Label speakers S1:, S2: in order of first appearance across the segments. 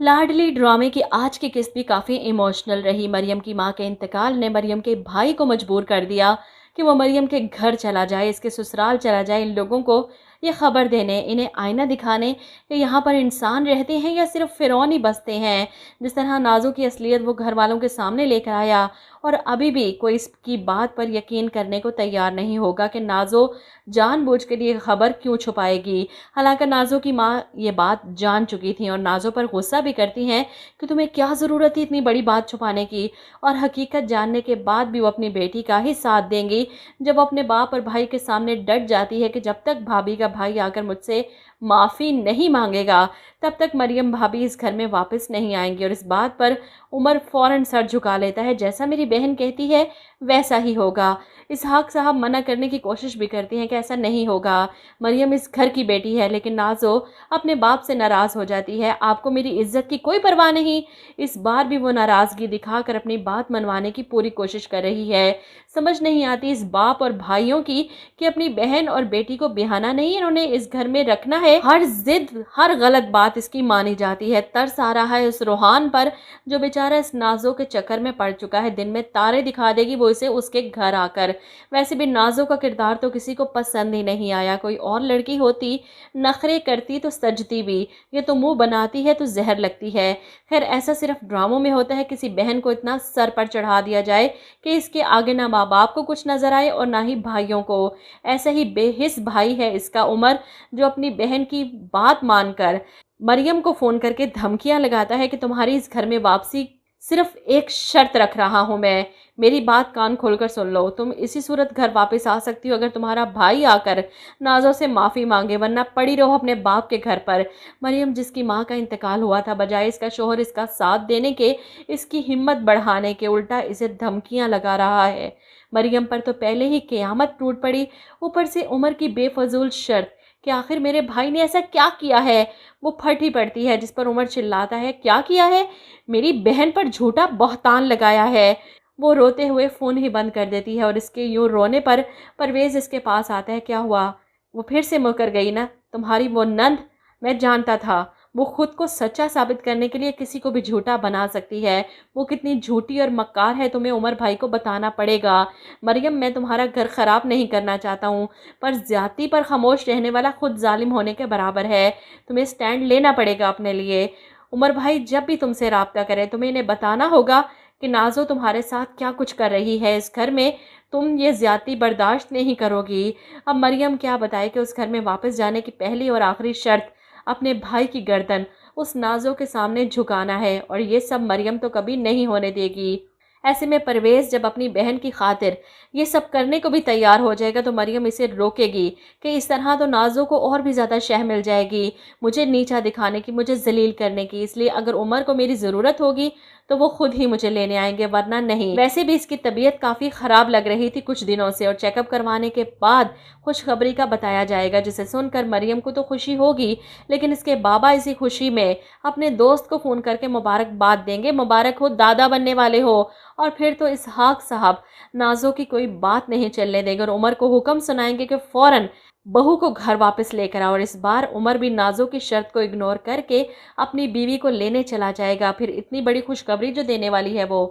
S1: लाडली ड्रामे की आज की किस्त भी काफ़ी इमोशनल रही। मरियम की मां के इंतकाल ने मरियम के भाई को मजबूर कर दिया कि वो मरियम के घर चला जाए, इसके ससुराल चला जाए, इन लोगों को ये खबर देने, इन्हें आईना दिखाने कि यहाँ पर इंसान रहते हैं या सिर्फ फ़िरौन ही बसते हैं। जिस तरह नाज़ो की असलियत वो घर वालों के सामने लेकर आया, और अभी भी कोई इसकी बात पर यकीन करने को तैयार नहीं होगा कि नाज़ो जानबूझ के लिए खबर क्यों छुपाएगी। हालांकि नाज़ो की माँ ये बात जान चुकी थी और नाज़ो पर गुस्सा भी करती हैं कि तुम्हें क्या ज़रूरत थी इतनी बड़ी बात छुपाने की, और हकीकत जानने के बाद भी वो अपनी बेटी का ही साथ देंगी जब वो अपने बाप और भाई के सामने डट जाती है कि जब तक भाभी का भाई आकर मुझसे माफ़ी नहीं मांगेगा तब तक मरियम भाभी इस घर में वापस नहीं आएंगी। और इस बात पर उमर फ़ौरन सर झुका लेता है, जैसा मेरी बहन कहती है वैसा ही होगा। इसहाक साहब मना करने की कोशिश भी करती हैं कि ऐसा नहीं होगा, मरियम इस घर की बेटी है, लेकिन नाज़ो अपने बाप से नाराज़ हो जाती है। आपको मेरी इज्जत की कोई परवाह नहीं। इस बार भी वो नाराज़गी दिखाकर अपनी बात मनवाने की पूरी कोशिश कर रही है। समझ नहीं आती इस बाप और भाइयों की कि अपनी बहन और बेटी को बिहाना नहीं, इन्होंने इस घर में रखना है। हर जिद, हर गलत बात इसकी मानी जाती है। तरस आ रहा है उस रोहान पर जो बेचारा इस नाज़ो के चक्कर में पड़ चुका है। दिन में तारे दिखा देगी वो इसे उसके घर आकर। वैसे भी नाज़ो का किरदार तो किसी को पसंद ही नहीं आया। कोई और लड़की होती नखरे करती तो सजती भी, ये तो मुंह बनाती है तो जहर लगती है। खैर ऐसा सिर्फ ड्रामों में होता है, किसी बहन को इतना सर पर चढ़ा दिया जाए कि इसके आगे ना माँ बाप को कुछ नजर आए और ना ही भाइयों को। ऐसा ही बेहिस भाई है इसका उमर, जो अपनी बहन की बात मानकर मरियम को फ़ोन करके धमकियां लगाता है कि तुम्हारी इस घर में वापसी सिर्फ एक शर्त रख रहा हूं मैं, मेरी बात कान खोलकर सुन लो। तुम इसी सूरत घर वापस आ सकती हो अगर तुम्हारा भाई आकर नाज़ो से माफ़ी मांगे, वरना पड़ी रहो अपने बाप के घर पर। मरियम जिसकी माँ का इंतकाल हुआ था, बजाय इसका शोहर इसका साथ देने के, इसकी हिम्मत बढ़ाने के, उल्टा इसे धमकियां लगा रहा है। मरियम पर तो पहले ही क़यामत टूट पड़ी, ऊपर से उमर की बेफजूल शर्त कि आखिर मेरे भाई ने ऐसा क्या किया है, वो फटी पड़ती है। जिस पर उमर चिल्लाता है, क्या किया है? मेरी बहन पर झूठा बहतान लगाया है। वो रोते हुए फ़ोन ही बंद कर देती है और इसके यूँ रोने पर परवेज़ इसके पास आता है। क्या हुआ? वो फिर से मुकर गई ना तुम्हारी वो नंद? मैं जानता था वो खुद को सच्चा साबित करने के लिए किसी को भी झूठा बना सकती है। वो कितनी झूठी और मक्कार है तुम्हें उमर भाई को बताना पड़ेगा। मरियम मैं तुम्हारा घर ख़राब नहीं करना चाहता हूँ, पर ज़्यादती पर खामोश रहने वाला खुद जालिम होने के बराबर है। तुम्हें स्टैंड लेना पड़ेगा अपने लिए। उमर भाई जब भी तुमसे रब्ता करे तुम्हें इन्हें बताना होगा कि नाज़ो तुम्हारे साथ क्या कुछ कर रही है इस घर में। तुम ये ज़्यादती बर्दाश्त नहीं करोगी। अब मरियम क्या बताए कि उस घर में वापस जाने की पहली और आखिरी शर्त अपने भाई की गर्दन उस नाज़ो के सामने झुकाना है, और ये सब मरियम तो कभी नहीं होने देगी। ऐसे में परवेज़ जब अपनी बहन की खातिर ये सब करने को भी तैयार हो जाएगा तो मरियम इसे रोकेगी कि इस तरह तो नाज़ो को और भी ज़्यादा शह मिल जाएगी, मुझे नीचा दिखाने की, मुझे जलील करने की। इसलिए अगर उमर को मेरी ज़रूरत होगी तो वो खुद ही मुझे लेने आएंगे, वरना नहीं। वैसे भी इसकी तबीयत काफ़ी ख़राब लग रही थी कुछ दिनों से, और चेकअप करवाने के बाद खुशखबरी का बताया जाएगा, जिसे सुनकर मरियम को तो खुशी होगी, लेकिन इसके बाबा इसी खुशी में अपने दोस्त को फ़ोन करके मुबारकबाद देंगे। मुबारक हो, दादा बनने वाले हो। और फिर तो इसहाक साहब नाज़ो की कोई बात नहीं चलने देंगे और उमर को हुक्म सुनाएंगे कि फ़ौरन बहू को घर वापस लेकर आओ। और इस बार उमर भी नाज़ो की शर्त को इग्नोर करके अपनी बीवी को लेने चला जाएगा। फिर इतनी बड़ी खुशखबरी जो देने वाली है वो,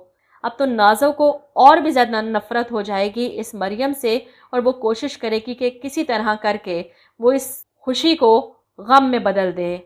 S1: अब तो नाज़ो को और भी ज़्यादा नफ़रत हो जाएगी इस मरियम से, और वो कोशिश करेगी कि किसी तरह करके वो इस खुशी को गम में बदल दे।